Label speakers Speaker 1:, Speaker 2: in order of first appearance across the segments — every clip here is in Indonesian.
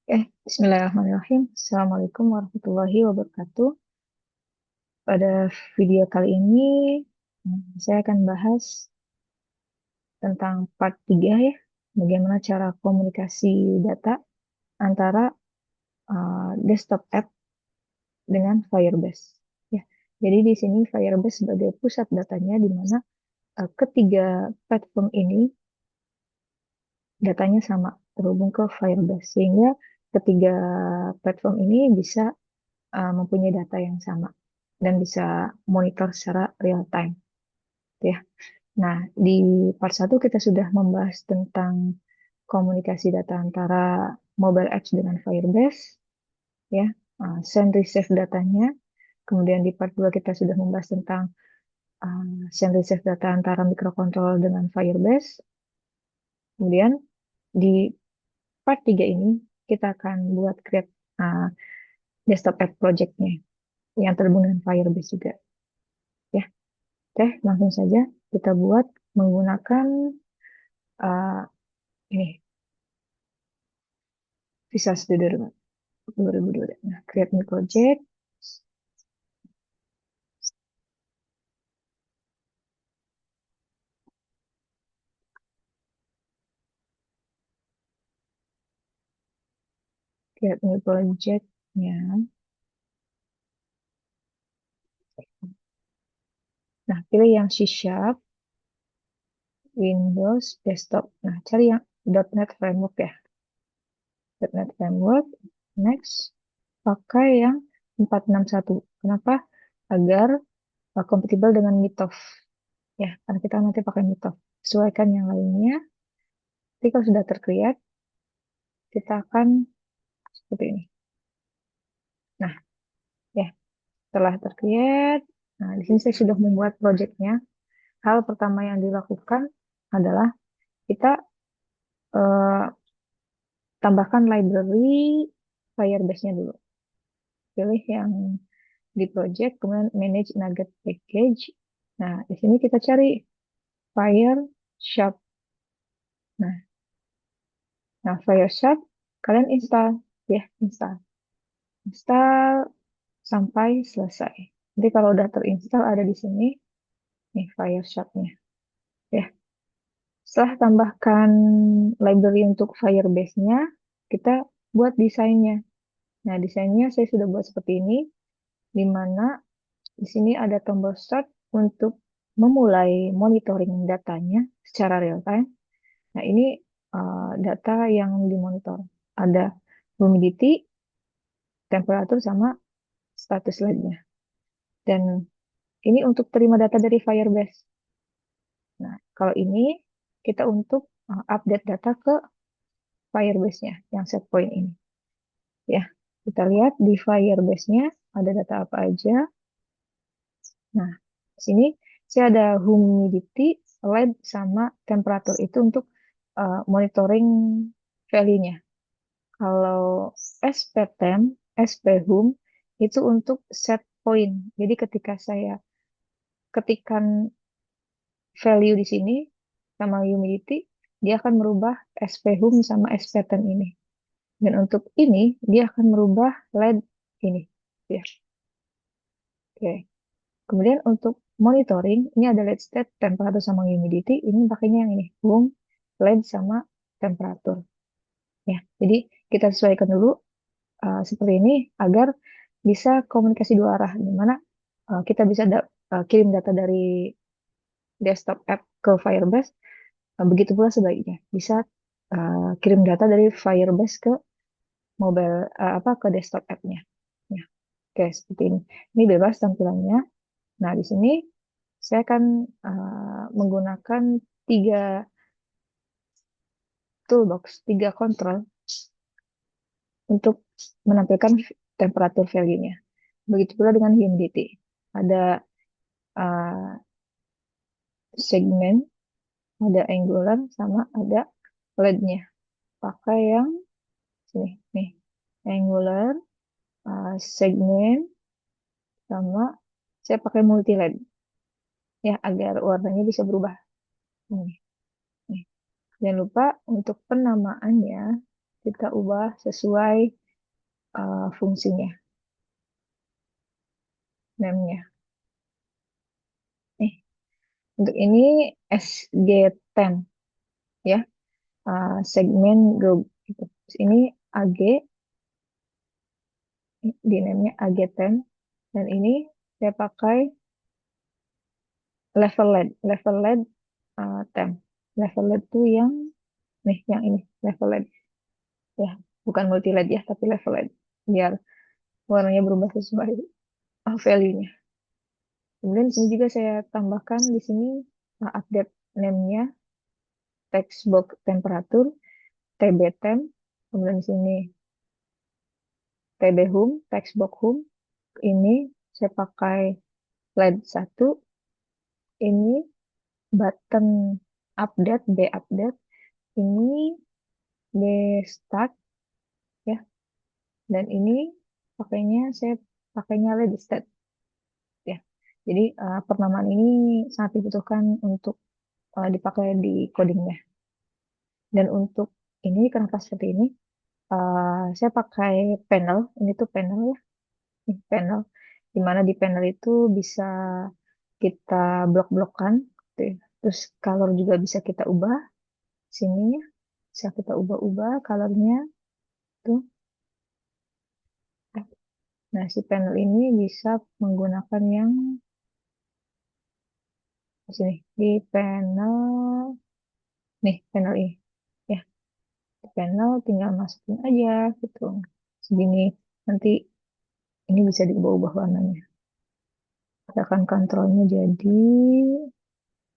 Speaker 1: Bismillahirrahmanirrahim. Assalamualaikum warahmatullahi wabarakatuh. Pada video kali ini, saya akan bahas tentang part 3 ya, bagaimana cara komunikasi data antara desktop app dengan Firebase. Ya, jadi di sini Firebase sebagai pusat datanya, di mana ketiga platform ini datanya sama terhubung ke Firebase, sehingga ketiga platform ini bisa mempunyai data yang sama dan bisa monitor secara real time, ya. Nah, di part satu kita sudah membahas tentang komunikasi data antara mobile apps dengan Firebase, ya, send receive datanya. Kemudian di part 2 kita sudah membahas tentang send receive data antara microcontroller dengan Firebase. Kemudian di part 3 ini kita akan buat create desktop app project-nya yang terhubung dengan Firebase juga, ya. Oke, langsung saja kita buat menggunakan uh, ini Visual Studio 2002. Nah, create new project, create new project-nya. Nah, pilih yang C Sharp, Windows, Desktop. Nah, cari yang .NET Framework ya. .NET Framework, next. Pakai yang 461. Kenapa? Agar kompatibel dengan MITOF. Ya, karena kita nanti pakai MITOF. Sesuaikan yang lainnya. Jadi kalau sudah tercreate, kita akan seperti ini. Nah, ya, setelah tercreate, nah di sini saya sudah membuat projectnya. Hal pertama yang dilakukan adalah kita eh, tambahkan library Firebase-nya dulu. Pilih yang di project, kemudian manage nugget package. Nah, di sini kita cari Fireshark. Nah, Fireshark kalian install, ya, install sampai selesai. Jadi kalau udah terinstall ada di sini, nih Fireshark-nya, ya. Setelah tambahkan library untuk Firebase-nya, kita buat desainnya. Nah, desainnya saya sudah buat seperti ini, di mana di sini ada tombol start untuk memulai monitoring datanya secara real time. Nah, ini data yang dimonitor. Ada humidity, temperatur, sama status LED-nya. Dan ini untuk terima data dari Firebase. Nah, kalau ini kita untuk update data ke Firebase-nya yang set point ini. Ya, kita lihat di Firebase-nya ada data apa aja. Nah, di sini saya ada humidity, LED, sama temperatur. Itu untuk monitoring value-nya. Kalau SPTEM, SPHUM, itu untuk set point. Jadi ketika saya ketikkan value di sini sama humidity, dia akan merubah SPHUM sama SPTEM ini. Dan untuk ini, dia akan merubah LED ini. Ya, oke. Kemudian untuk monitoring, ini ada LED state, temperatur sama humidity. Ini pakainya yang ini, boom, LED sama temperatur. Ya, jadi kita sesuaikan dulu seperti ini agar bisa komunikasi dua arah, di mana kita bisa kirim data dari desktop app ke Firebase. Begitu pula sebaliknya, bisa kirim data dari Firebase ke mobile ke desktop app-nya. Ya, oke, seperti ini. Ini bebas tampilannya. Nah, di sini saya akan menggunakan tiga toolbox, tiga kontrol untuk menampilkan temperatur value-nya. Begitu pula dengan humidity. Ada uh, segmen, ada angular, sama ada LED-nya. Pakai yang sini, nih, angular, segmen, sama saya pakai multi LED, ya, agar warnanya bisa berubah. Nih, nih. Jangan lupa untuk penamaannya kita ubah sesuai fungsinya, name-nya. Nih, untuk ini SG10 ya, segmen group. Gitu. Terus ini AG, di name-nya AG10, dan ini saya pakai level LED, level LED 10. Level LED tuh yang nih, yang ini level LED ya, bukan multi LED ya, tapi level LED biar warnanya berubah sesuai value-nya. Kemudian di sini juga saya tambahkan di sini update name-nya, text box temperatur, TB temp, kemudian di sini TB home, text box home. Ini saya pakai LED 1, ini button update, B update, ini B start ya, dan ini saya pakainya LED start ya. Jadi penamaan ini sangat dibutuhkan untuk dipakai di codingnya. Dan untuk ini kenapa seperti ini? Saya pakai panel, ini tuh panel ya, ini panel. Dimana di panel itu bisa kita blok-blokkan, gitu ya. Terus color juga bisa kita ubah, sini ya, bisa kita ubah-ubah colornya tuh. Nah, si panel ini bisa menggunakan yang di sini, di panel, nih panel ini. Ya, di panel tinggal masukin aja gitu. Segini, nanti ini bisa diubah-ubah warnanya. Tekan kontrolnya jadi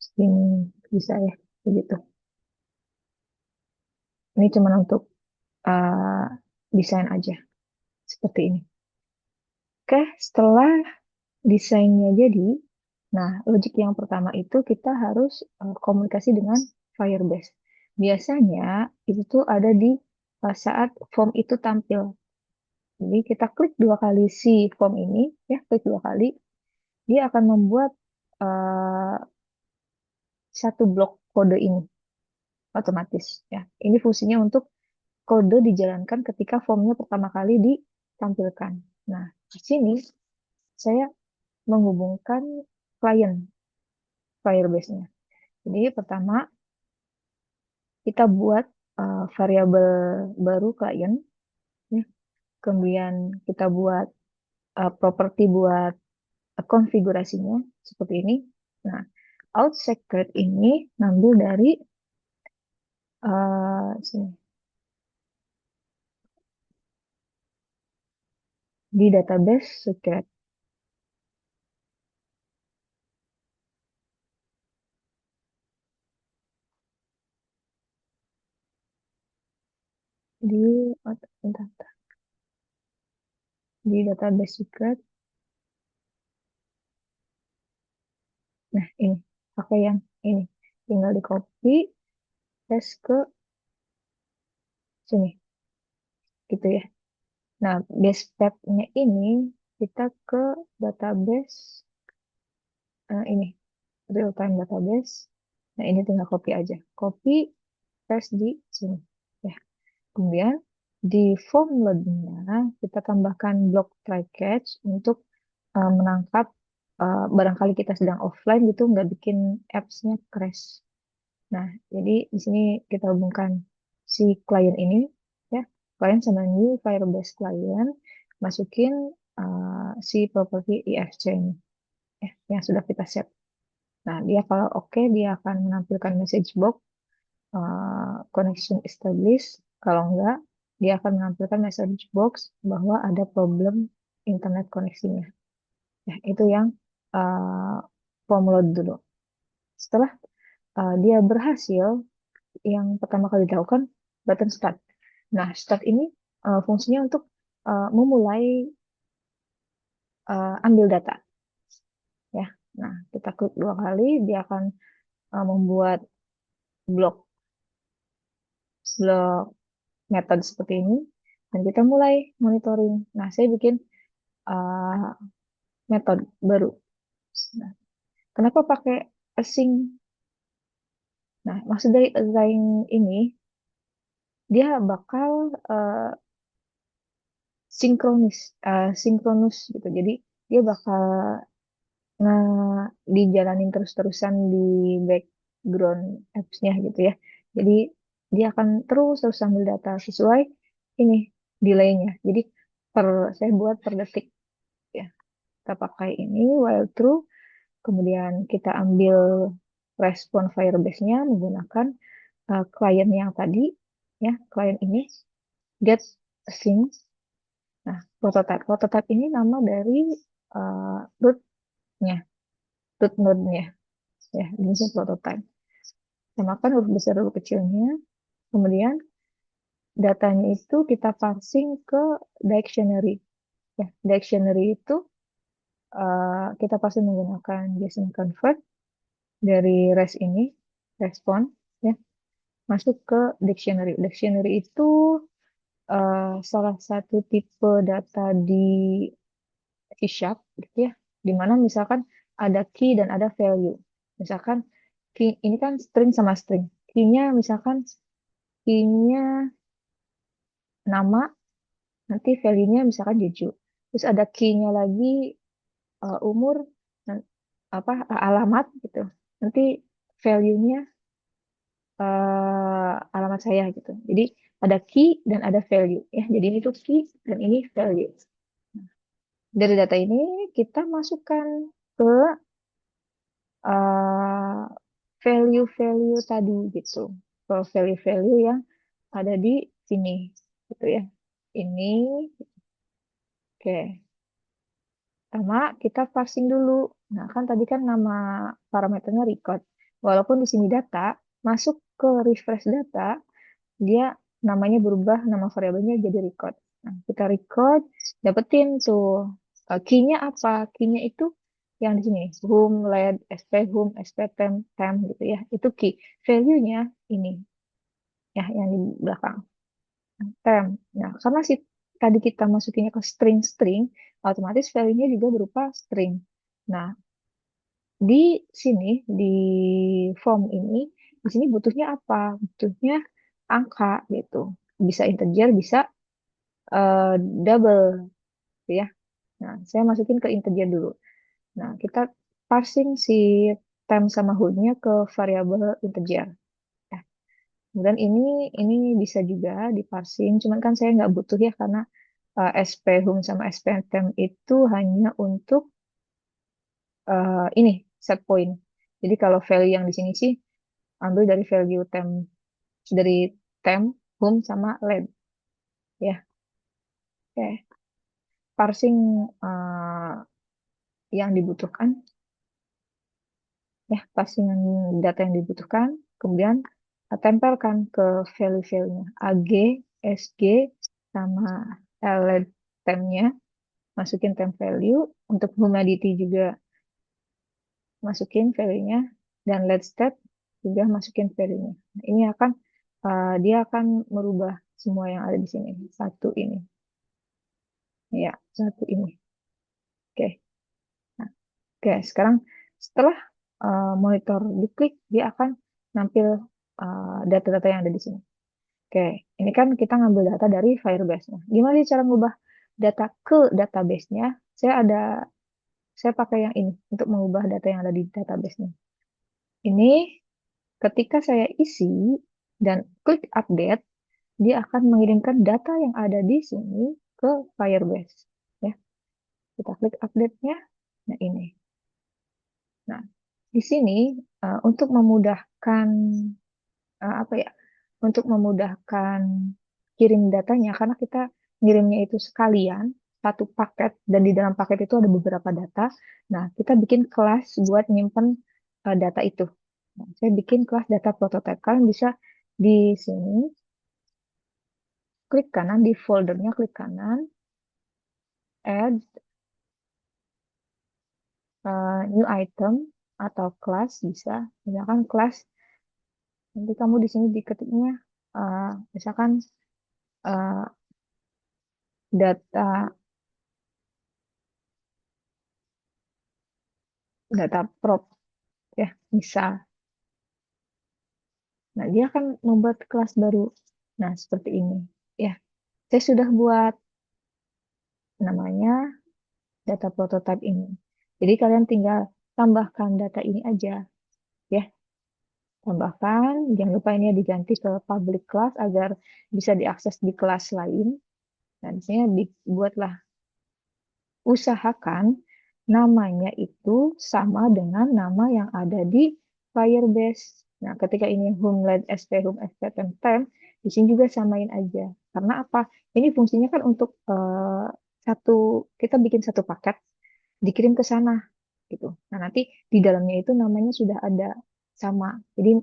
Speaker 1: segini, bisa ya, begitu. Ini cuma untuk uh, desain aja, seperti ini. Oke, setelah desainnya jadi, nah logik yang pertama itu kita harus komunikasi dengan Firebase. Biasanya itu tuh ada di saat form itu tampil. Jadi kita klik dua kali si form ini, ya klik dua kali, dia akan membuat uh, satu blok kode ini otomatis. Ya, ini fungsinya untuk kode dijalankan ketika formnya pertama kali ditampilkan. Nah, di sini saya menghubungkan klien Firebase-nya. Jadi pertama kita buat variabel baru klien, ya. Kemudian kita buat properti buat konfigurasinya seperti ini. Nah, out secret ini ngambil dari sini di database secret. Di oh, bentar, di database secret. Nah, ini pakai yang ini. Tinggal di copy, paste ke sini, gitu ya. Nah, base path-nya ini kita ke database ini, real time database. Nah, ini tinggal copy aja. Copy, paste di sini. Ya. Kemudian di form load-nya kita tambahkan blok try catch untuk menangkap barangkali kita sedang offline gitu, nggak bikin apps-nya crash. Nah, jadi di sini kita hubungkan si klien ini, ya, klien sama new Firebase client, masukin si property IFC ini, yang sudah kita set. Nah, dia kalau oke, dia akan menampilkan message box, connection established. Kalau enggak, dia akan menampilkan message box bahwa ada problem internet koneksinya. Ya, itu yang uh, form load dulu. Setelah dia berhasil, yang pertama kali dilakukan button start. Nah, start ini fungsinya untuk memulai ambil data, ya. Nah, kita klik dua kali, dia akan membuat blok blok metode seperti ini, dan kita mulai monitoring. Nah, saya bikin uh, metode baru. Nah, kenapa pakai async? Nah, maksud dari assign ini dia bakal sinkronus gitu. Jadi dia bakal dijalanin terus-terusan di background apps-nya gitu ya. Jadi dia akan terus ambil data sesuai ini delay-nya. Jadi per saya buat per detik ya. Kita pakai ini while true, kemudian kita ambil respon Firebase-nya menggunakan klien yang tadi ya, klien ini get things. Nah, prototype. Prototype ini nama dari root-nya, root node-nya ya, ini sih prototype. Samakan huruf besar huruf kecilnya, kemudian datanya itu kita parsing ke dictionary. Ya, dictionary itu kita parsing menggunakan JSON convert dari res ini, respon, ya, masuk ke dictionary. Dictionary itu salah satu tipe data di C Sharp, gitu ya, di mana misalkan ada key dan ada value. Misalkan key ini kan string sama string. Key-nya misalkan key-nya nama, nanti value-nya misalkan Jeju. Terus ada key-nya lagi umur, dan apa alamat gitu. Nanti value-nya alamat saya gitu. Jadi ada key dan ada value ya. Jadi ini tuh key dan ini value. Dari data ini kita masukkan ke uh, value-value tadi gitu. Ke value-value yang ada di sini gitu ya. Ini oke. Pertama, kita parsing dulu. Nah, kan tadi kan nama parameternya record. Walaupun di sini data, masuk ke refresh data, dia namanya berubah, nama variabelnya jadi record. Nah, kita record, dapetin tuh key-nya apa? Key-nya itu yang di sini, home, lead, sp, home, sp, temp gitu ya. Itu key. Value-nya ini, ya, yang di belakang. Temp. Nah, karena si tadi kita masukinnya ke string-string, otomatis value-nya juga berupa string. Nah, di sini, di form ini, di sini butuhnya apa? Butuhnya angka gitu. Bisa integer, bisa eh, double gitu ya. Nah, saya masukin ke integer dulu. Nah, kita parsing si temp sama hood-nya ke variabel integer. Ya. Kemudian ini bisa juga diparsing, cuman kan saya nggak butuh ya karena SP home sama SP temp itu hanya untuk ini set point. Jadi kalau value yang di sini sih ambil dari value temp, dari temp, home sama lead ya. Oke, parsing yang dibutuhkan ya, parsing data yang dibutuhkan, kemudian tempelkan ke value-value-nya AG, SG sama lead tempnya, masukin temp value, untuk humidity juga masukin value-nya, dan lead state juga masukin value-nya. Nah, ini akan dia akan merubah semua yang ada di sini. Satu ini. Ya, satu ini. Oke. Nah, oke, sekarang setelah monitor diklik, dia akan nampil data-data yang ada di sini. Oke, ini kan kita ngambil data dari Firebase. Nah, gimana sih cara ngubah data ke database-nya? Saya pakai yang ini untuk mengubah data yang ada di database-nya. Ini ketika saya isi dan klik update, dia akan mengirimkan data yang ada di sini ke Firebase. Ya, kita klik update-nya. Nah, ini. Nah, di sini untuk memudahkan apa ya? Untuk memudahkan kirim datanya, karena kita ngirimnya itu sekalian satu paket dan di dalam paket itu ada beberapa data. Nah, kita bikin kelas buat nyimpen data itu. Nah, saya bikin kelas data prototype. Kalian bisa di sini klik kanan di foldernya, klik kanan, add new item atau kelas bisa. Misalkan kelas, nanti kamu di sini diketiknya misalkan eh, data data prop ya, misal. Nah, dia akan membuat kelas baru. Nah, seperti ini. Ya, saya sudah buat namanya data prototype ini. Jadi kalian tinggal tambahkan data ini aja. Ya, tambahkan. Jangan lupa ini diganti ke public class agar bisa diakses di kelas lain. Dan di sini dibuatlah, usahakan namanya itu sama dengan nama yang ada di Firebase. Nah, ketika ini homelet, sp home, sp temp, di sini juga samain aja. Karena apa? Ini fungsinya kan untuk satu, kita bikin satu paket, dikirim ke sana gitu. Nah, nanti di dalamnya itu namanya sudah ada sama. Jadi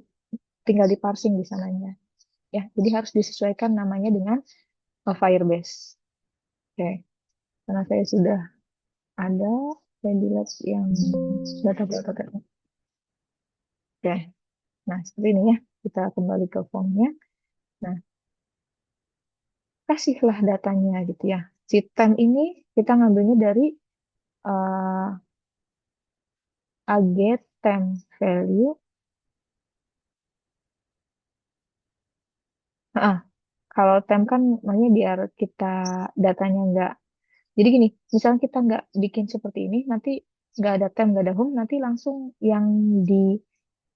Speaker 1: tinggal diparsing di sananya. Ya, jadi harus disesuaikan namanya dengan Firebase. Oke, karena saya sudah ada ventilas yang data-data. Oke, nah seperti ini ya. Kita kembali ke formnya. Nah, kasihlah datanya gitu ya. Si time ini kita ngambilnya dari uh, AG temp value. Nah, kalau temp kan makanya biar kita datanya nggak. Jadi gini, misalnya kita nggak bikin seperti ini, nanti nggak ada temp, nggak ada home, nanti langsung yang di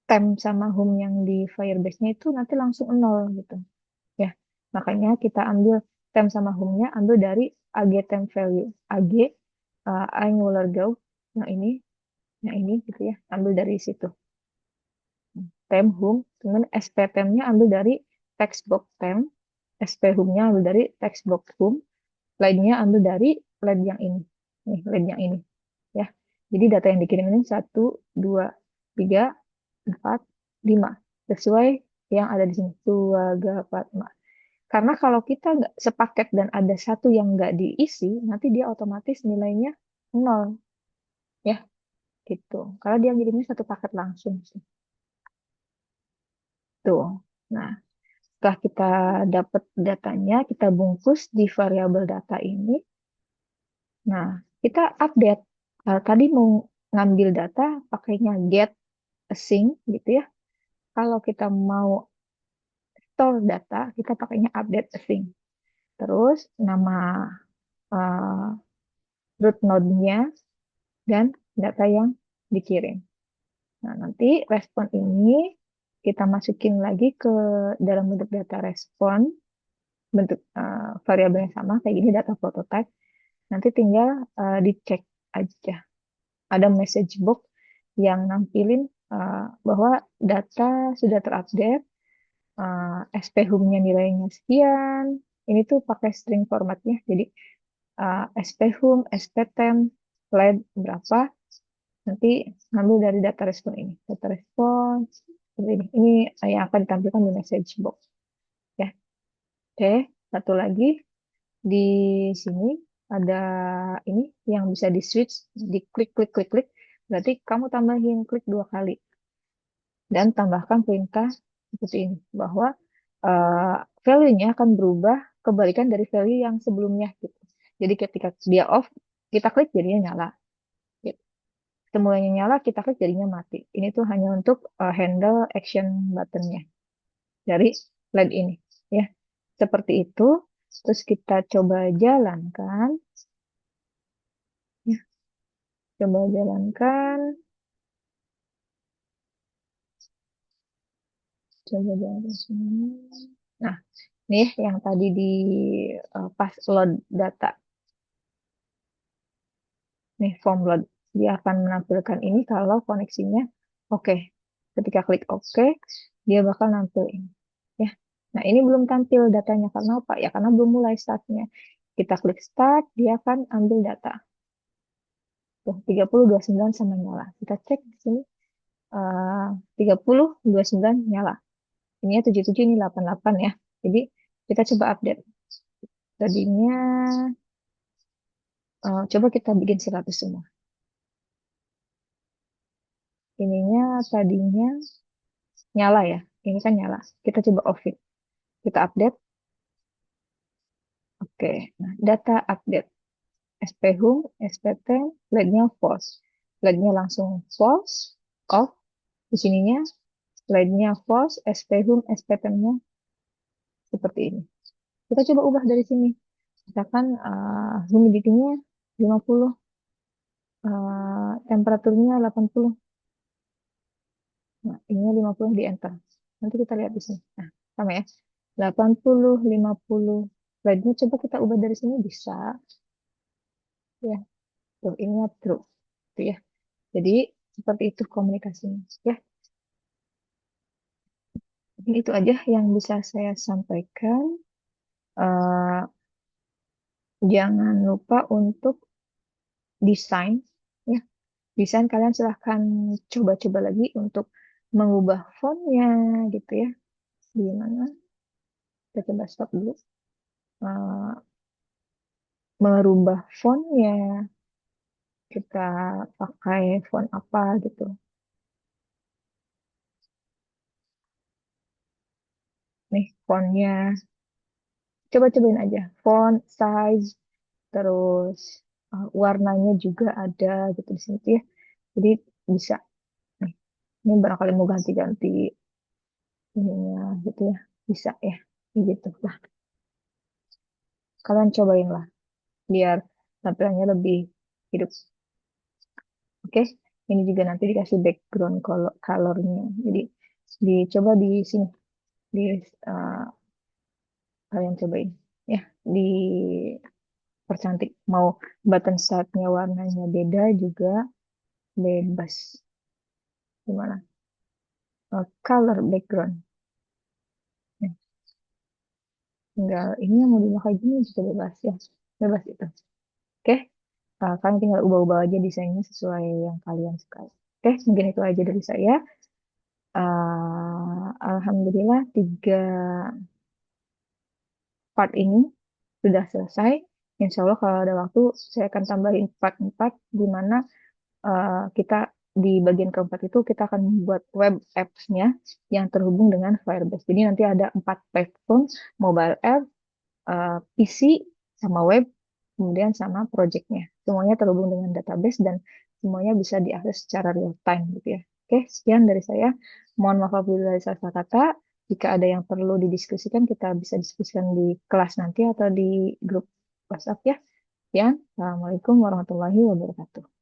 Speaker 1: temp sama home yang di Firebase-nya itu nanti langsung nol gitu. Ya, makanya kita ambil temp sama home-nya ambil dari AG temp value. AG Angular Go, yang ini gitu ya, ambil dari situ. Temp home, kemudian SP temp-nya ambil dari textbox temp, SP home-nya ambil dari textbox home, lainnya ambil dari lab yang ini. Nih, lab yang ini ya. Jadi data yang dikirim ini 1, 2, 3, 4, 5. Sesuai yang ada di sini. 2, 3, 4, 5. Karena kalau kita nggak sepaket dan ada satu yang nggak diisi, nanti dia otomatis nilainya nol, ya, gitu. Karena dia ngirimnya satu paket langsung sih. Tuh. Nah, setelah kita dapat datanya, kita bungkus di variabel data ini. Nah, kita update. Tadi mau ngambil data pakainya get async gitu ya. Kalau kita mau store data, kita pakainya update async. Terus nama uh, root node-nya dan data yang dikirim. Nah, nanti respon ini kita masukin lagi ke dalam bentuk data respon, bentuk variabel yang sama, kayak gini data prototype. Nanti tinggal dicek aja. Ada message box yang nampilin bahwa data sudah terupdate, SP home-nya nilainya sekian. Ini tuh pakai string formatnya, jadi SP home, SP temp, led berapa, nanti ngambil dari data respon ini. Data respon seperti ini. Ini yang akan ditampilkan di message box. Ya. Oke, satu lagi di sini ada ini yang bisa di switch, di klik klik klik klik. Berarti kamu tambahin klik 2 kali dan tambahkan perintah seperti ini bahwa uh, value-nya akan berubah kebalikan dari value yang sebelumnya gitu. Jadi ketika dia off, kita klik jadinya nyala. Gitu. Semuanya nyala, kita klik jadinya mati. Ini tuh hanya untuk handle action button-nya dari LED ini. Ya, seperti itu. Terus kita coba jalankan. Ya, coba jalankan. Coba jalankan sini. Nah, nih yang tadi di pas load data. Nih, form load. Dia akan menampilkan ini kalau koneksinya oke. Ketika klik oke, dia bakal nampil ini. Ya. Nah, ini belum tampil datanya karena apa? Ya, karena belum mulai startnya. Kita klik start, dia akan ambil data. Tuh, 30, 29 sama nyala. Kita cek di sini. 30, 29 nyala. Ini ya 77, ini 88 ya. Jadi, kita coba update. Tadinya, coba kita bikin 100 semua. Ininya tadinya nyala ya. Ini kan nyala. Kita coba off it. Kita update. Oke. Nah, data update. SP home, SP temp, LED-nya false. LED-nya langsung false, off. Di sininya LED-nya false, SP home, SP temp-nya seperti ini. Kita coba ubah dari sini. Misalkan humidity-nya 50, temperaturnya 80. Nah, ini 50 di enter. Nanti kita lihat di sini. Nah, sama ya. 80, 50. Slide-nya coba kita ubah dari sini bisa. Ya, tuh ini true. Tuh ya. Jadi, seperti itu komunikasinya. Ya, mungkin itu aja yang bisa saya sampaikan. Eh, jangan lupa untuk desain. Ya, desain kalian silahkan coba-coba lagi untuk mengubah fontnya gitu ya. Gimana? Kita coba stop dulu. Eh, merubah fontnya, kita pakai font apa gitu. Nih fontnya, coba-cobain aja. Font, size, terus warnanya juga ada gitu di sini tuh ya. Jadi bisa. Nih, ini barangkali mau ganti-ganti ininya gitu ya. Bisa ya. Gitu lah. Kalian cobain lah. Biar tampilannya lebih hidup. Oke. Ini juga nanti dikasih background colornya. Jadi dicoba di sini. Di eh, kalian cobain ya di percantik mau button startnya warnanya beda juga bebas gimana. Color background. Nah, tinggal ini yang mau dipakai gini juga bebas ya, bebas itu. Oke. Kalian tinggal ubah-ubah aja desainnya sesuai yang kalian suka. Oke, mungkin itu aja dari saya. Alhamdulillah 3 part ini sudah selesai. Insya Allah kalau ada waktu saya akan tambahin part 4 di mana kita di bagian keempat itu kita akan membuat web apps-nya yang terhubung dengan Firebase. Jadi nanti ada 4 platform, mobile app, PC, sama web, kemudian sama project-nya. Semuanya terhubung dengan database dan semuanya bisa diakses secara real time gitu ya. Oke, sekian dari saya. Mohon maaf apabila dari salah kata. Jika ada yang perlu didiskusikan, kita bisa diskusikan di kelas nanti atau di grup WhatsApp ya. Sekian, Assalamualaikum warahmatullahi wabarakatuh.